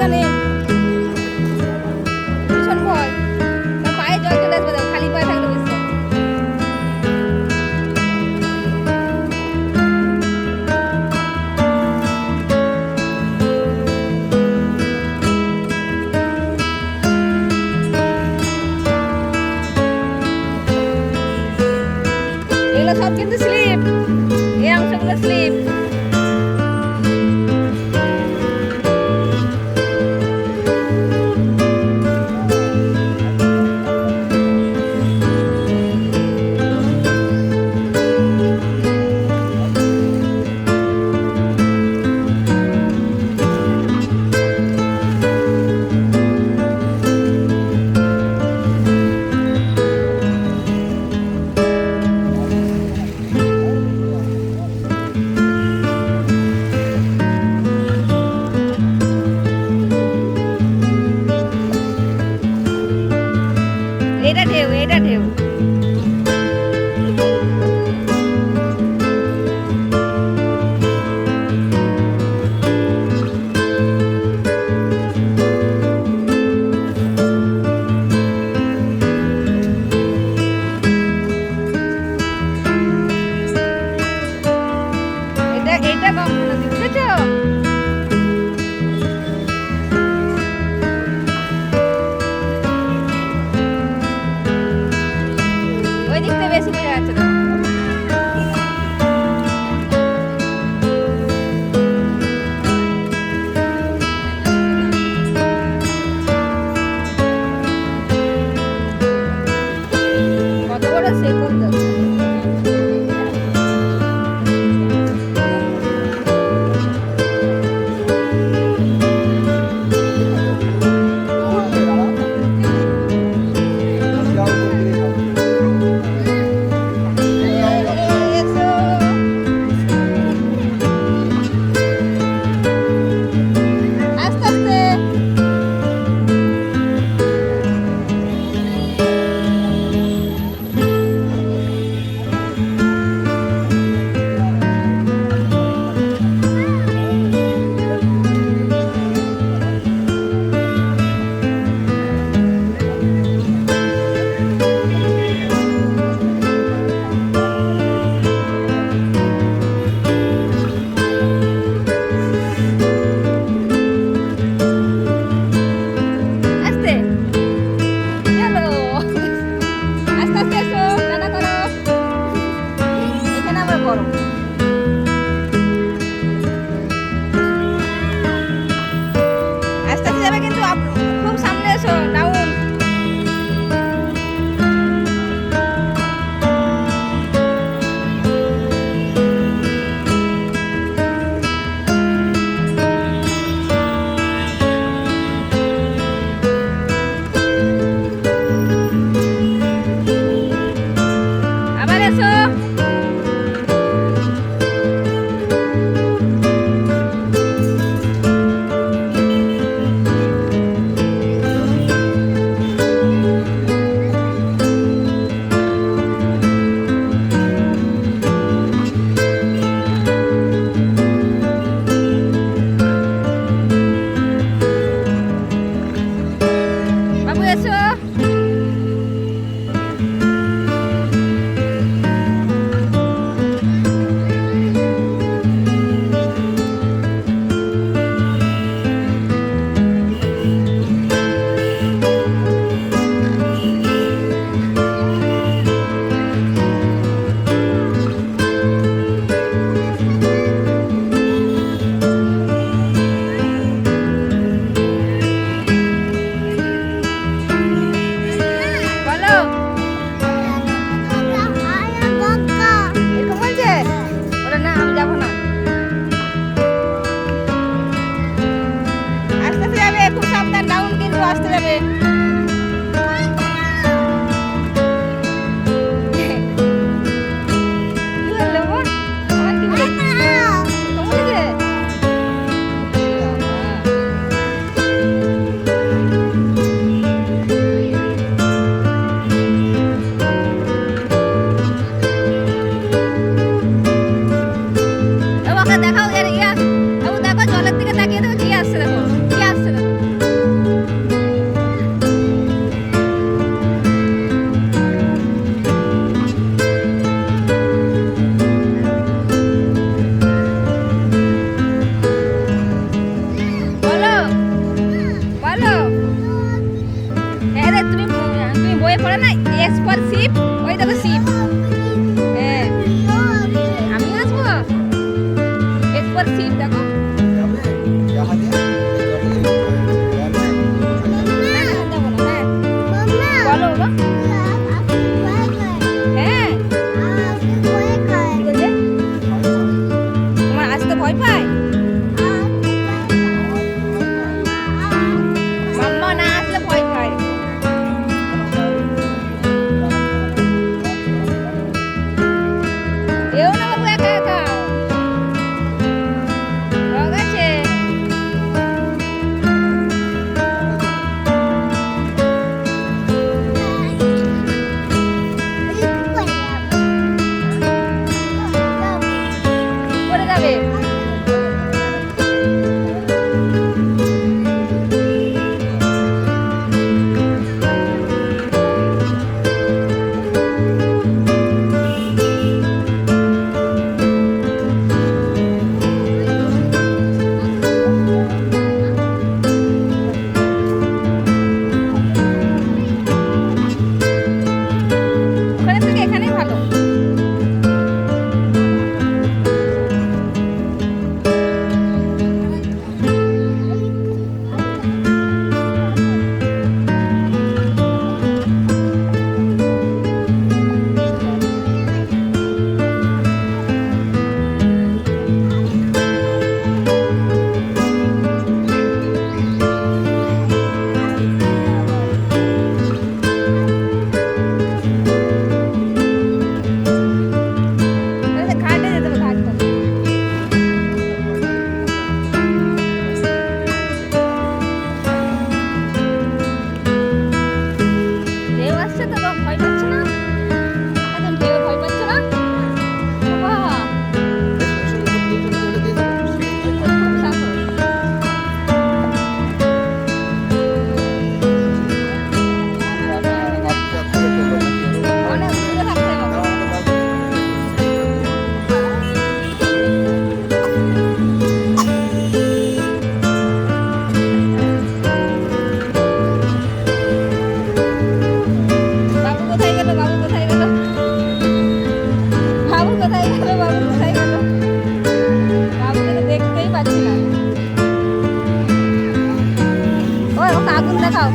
জানে ভীষণ ভয়, পায়ে জল চলে আসবে, খালি পায়ে থাকলে বুঝছো। এগুলো সব কিন্তু স্লিপ, এই অংশগুলো স্লিপ। শিব, ওই দেখো শিব। হ্যাঁ আমি আসবো, এরপর শিব দেখো। বলো বাবা। হ্যাঁ তোমার আসতে ভয় পায়? মাম্মা না আসলে ভয় পায়। এও না বাবু একা একা, রগ আছে। করে যাবে। ওখানে থেকে এখানেই ভালো। ঘাটে যেতে হবে, ঘাটটা। ঢেউ আসছে তো, ভয় পাচ্ছে না? এখন ঢেউ ভয় পাচ্ছে না? বাবা, খুব সাহস। অনেক দূরে থাকতে হবে। বাবু কোথায় গেল? বাবু কোথায় গেল? বাবু কোথায় গেল? বাবু কোথায় গেল? বাবুকে তো দেখতেই পাচ্ছি না। ওই ওকে আগুন দেখাও।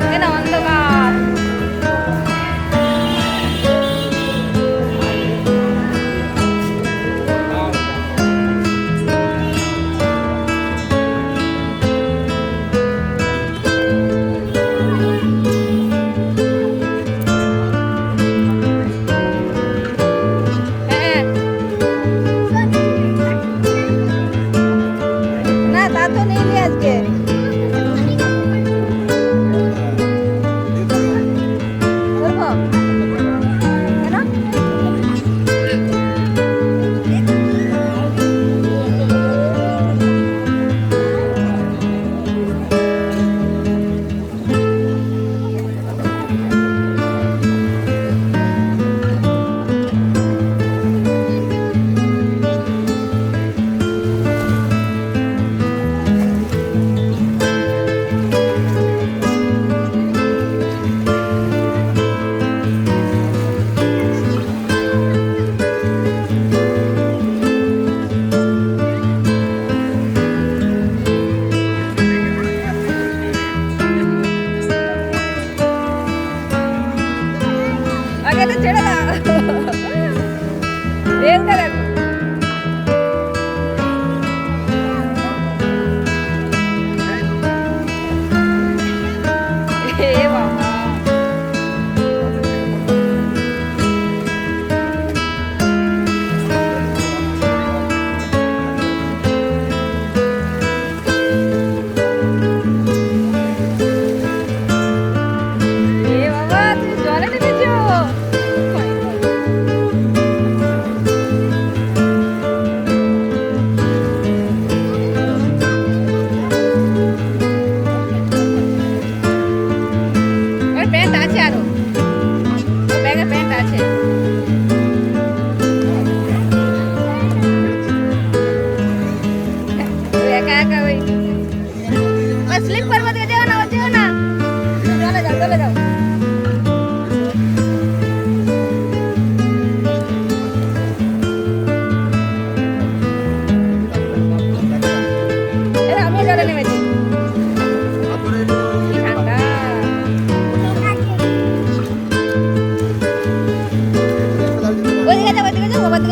কেন অন্ধকার? হ্যাঁ না, তা তো নেই আজকে। বলবো কেন? আগে তো ছেড়ে দাও। ঢেউটা দেখো।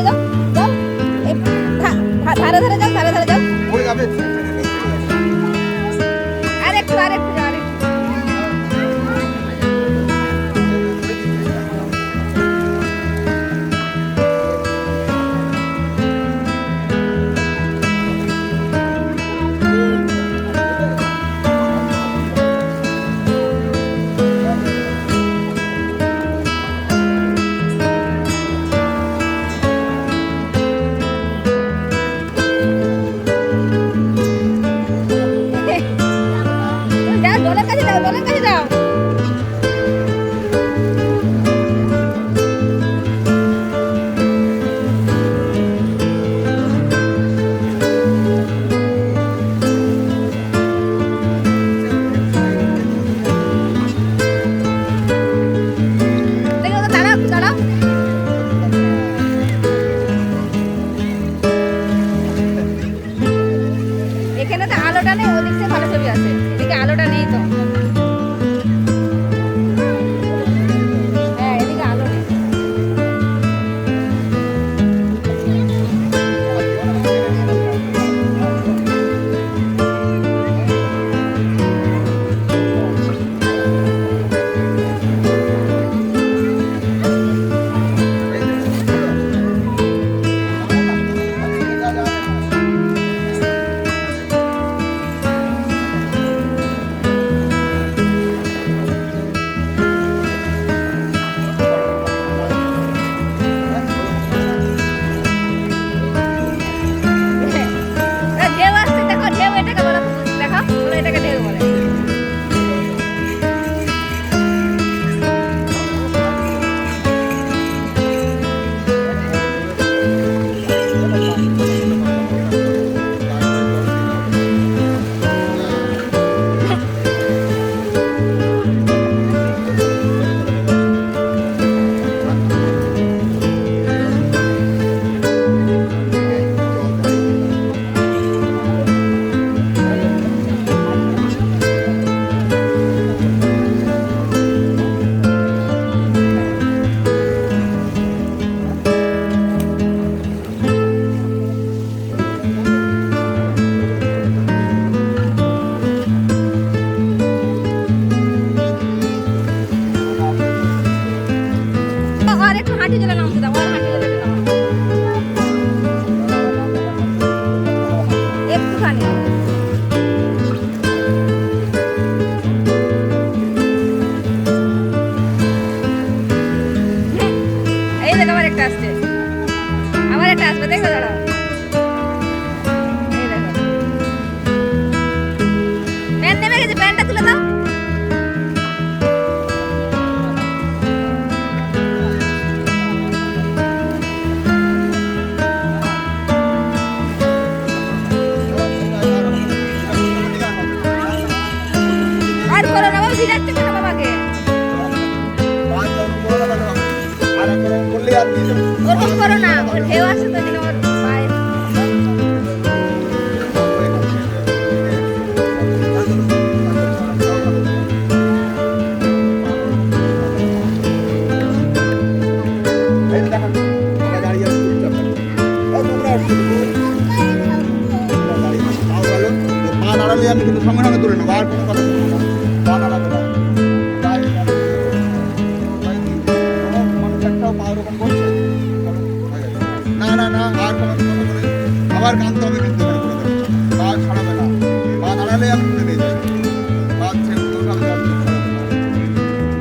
এগিয়ে যাও যাও ধারে ধারে যাও ধারে ধারে যাও আরেকটু আরেকটু যাও আরেকটু জলের কাছে যাও জলের কাছে যাও দেখো দাঁড়াও দাঁড়াও এখানে তো আলোটা নেই ওদিক থেকে ভালো ছবি আসে এদিকে আলোটা নেই তো হ্যাঁ এদিকে আলো নেই ঢেউ আসছে দেখো ঢেউ এটাকে বলো দেখো বলো এটাকে ঢেউ বলে আর একটু হাঁটি জলে নামতে দাও আর হাঁটি জলে নামো একটুখানি এই দেখো আবার একটা আসছে আবার একটা আসবে দেখো দাঁড়াও এই দেখো প্যান্ট নেমে গেছে প্যান্টটা তুলে দাও আর করো না বাবা ভিড়াচ্ছে কেন বাবাকে ওরকম করো না ওর ঢেউ আসে তো এদিকে আমার পায়ে আমি কিন্তু সঙ্গে সঙ্গে তুলে নেবো আর কোনো কথা বলবো না পা নাড়াবে না মানুষটাও পা ওরকম করছে না না না আর কোনো কথা বলে আবার কানতে হবে কিন্তু পা ছাড়াবে না পা নাড়ালে আমি তুলে নিয়ে যাই পা ছেড়ে তুলতে হবে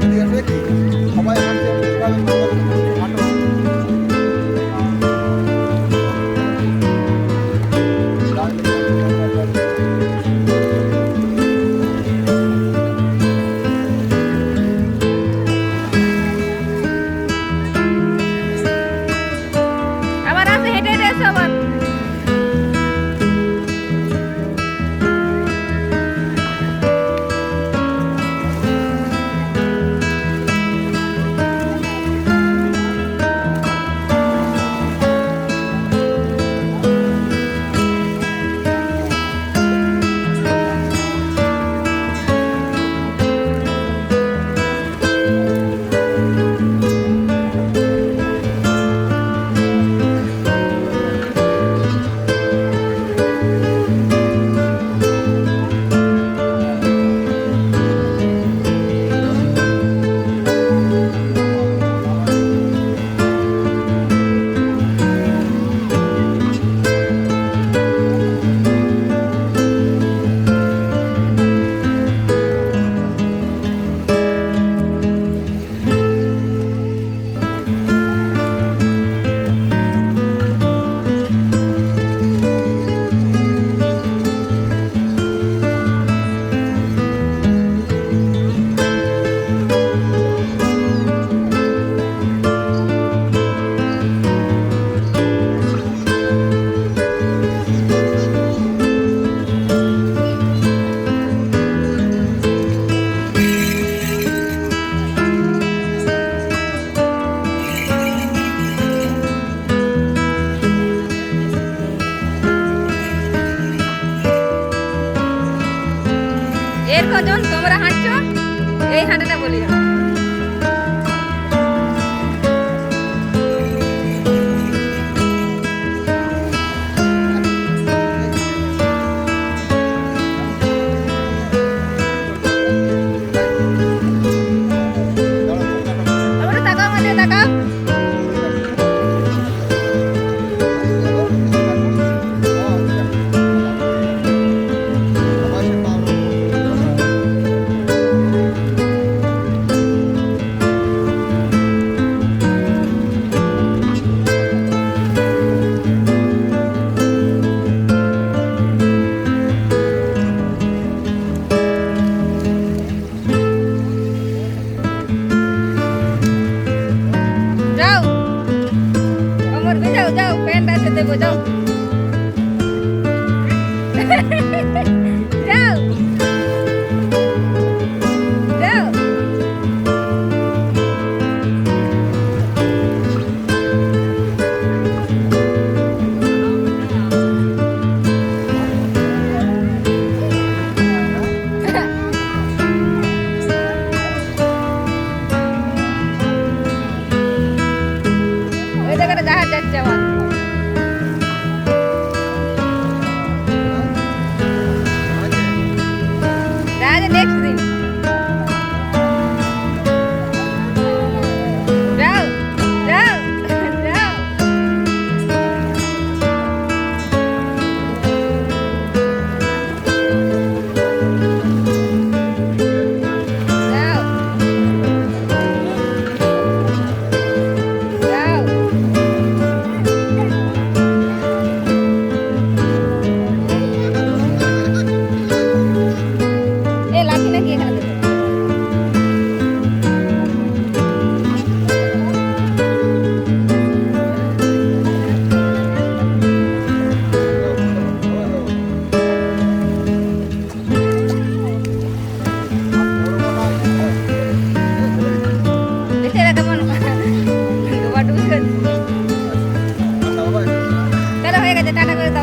ঠিক আছে কি সবাই আবার আছে হেঁটে হেঁটে এসো আবার প্যান্ট আছে দেবো যাও যাও যাও ওই জায়গাটা জাহাজ যাচ্ছে আমার জাহাজে নেক্সট দিন যাও যাও যাও যাও যাও এ লাঠি নাকি এখানে দেবো দেখে রাখা মনে ডুবা ডুবি চলো হয়ে গেছে টাটা করে দাও